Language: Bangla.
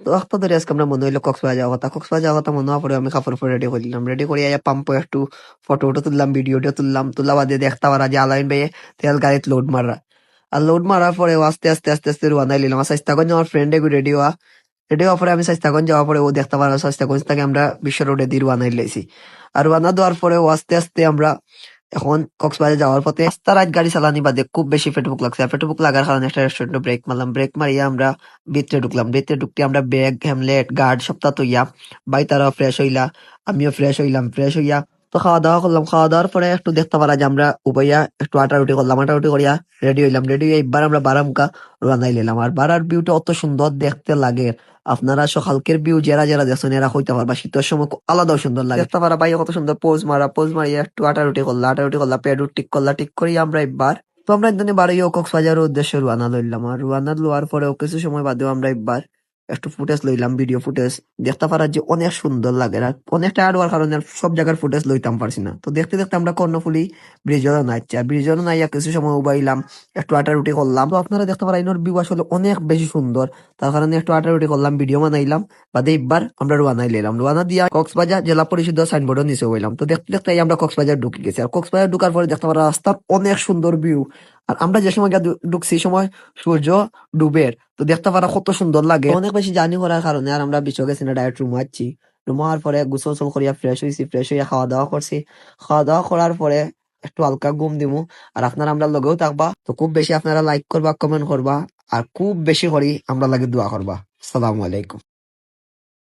তো একটা ধরে আজকে আমরা মনে হইলো কক্সবাজার যাওয়ার কথা। কক্সবাজার যাওয়ার কথা মনে হওয়ার পরে আমি কাপড় রেডি করলাম। রেডি করে পাম্পে একটু ফটো তুললাম, ভিডিওটা তুললাম। তোলা বাদে দেখতে পারা যে আলাইন ভাইয়ে তেল গাড়িত লোড মারা। আর লোড মারার পরে আস্তে আস্তে আস্তে আস্তে রওনা দিলাম। আর চেষ্টাগঞ্জ আমার ফ্রেন্ডে রেডি হওয়া। রেডি হওয়ার পরে আমি চেষ্টাগঞ্জ যাওয়ার পরে ও দেখতে পারা চেষ্টাগঞ্জ থেকে আমরা বিশ্ব রোডে দিয়ে রওনা দিয়েছি। আর রওনা দেওয়ার পরে আস্তে আস্তে আমরা এখন কক্সবাজার যাওয়ার পথে রাস্তা রাত গাড়ি চালানি বাদে খুব বেশি পেটবুক লাগছে। আর পেটবুক লাগার কারণে একটা রেস্টুরেন্টে ব্রেক মারলাম। ব্রেক মারিয়া আমরা ভিতরে ঢুকলাম। ভিতরে ঢুকতে আমরা ব্যাগ, হ্যামলেট, গার্ড সবটা তৈয়া বাই তারা ফ্রেশ হইলা, আমিও ফ্রেশ হইলাম। ফ্রেশ হইয়া তো খাওয়া দাওয়া করলাম। খাওয়া দাওয়ার পরে একটু দেখতে পারা যে আমরা উপাইয়া একটু আটারুটি করলাম। আটারুটি করিয়া রেডি হইলাম। রেডি হয়ে এবার আমরা বারামকা রানাই নিলাম। আর বারার ভিউটা অত সুন্দর দেখতে লাগে। আপনারা সকালকের ভিউ যারা যারা দেখছেন এরা হইতে পারবা, শীতের সময় আলাদাও সুন্দর লাগে। দেখতে পারা ভাই কত সুন্দর পোজ মারা। পোজ মারিয়া একটু আটারুটি করলা। আটারুটি করলা, পেডুর টিক করলা। ঠিক করি আমরা এবার তো আমরা একদিনে বাড়িও কক্সবাজারের উদ্দেশ্যে রওনা লইলাম। আর রওনা লওয়ার পরেও কিছু সময় বাদেও আমরা এবার একটু ফুটেজ লইলাম, ভিডিও ফুটেজ। দেখতে পারা যে অনেক সুন্দর লাগে। আর অনেকটা আড হওয়ার কারণে আর সব জায়গার ফুটেজ লইতাম পারছি না। তো দেখতে দেখতে আমরা কর্ণফুলি ব্রিজেরও নাইছি। আর ব্রিজেরও নাইয়া কিছু সময় উবাইলাম, একটু আটারুটি করলাম। তো আপনারা দেখতে পারা ইনোর ভিউ আসলে অনেক বেশি সুন্দর। তার কারণে একটু আটারুটি করলাম, ভিডিও বানাইলাম। বাদে এবার আমরা রওনা লইলাম। রওনা দিয়া কক্সবাজার জেলা পরিষদ সাইনবোর্ডের নিচে হইলাম। তো দেখতে দেখতে আমরা কক্সবাজার ঢুকে গেছি। আর কক্সবাজার ঢুকার পরে দেখতে পারা রাস্তার অনেক সুন্দর ভিউ। আর আমরা যে সময় ঢুকছি সময় সূর্য ডুবের। তো দেখতে পারা কত সুন্দর লাগে। অনেক বেশি জার্নি করার কারণে আর আমরা বিচে গেছি না, ডাইরেক্ট রুম আসছি। রুম হওয়ার পরে গোসল করিয়া ফ্রেশ হয়েছি। ফ্রেশ হইয়া খাওয়া দাওয়া করছি। খাওয়া দাওয়া করার পরে একটু হালকা ঘুম দিমু। আর আপনারা আমরা লগেও থাকবা। তো খুব বেশি আপনারা লাইক করবা, কমেন্ট করবা। আর খুব বেশি করি আমরা লাগে দোয়া করবা। আসসালামু আলাইকুম।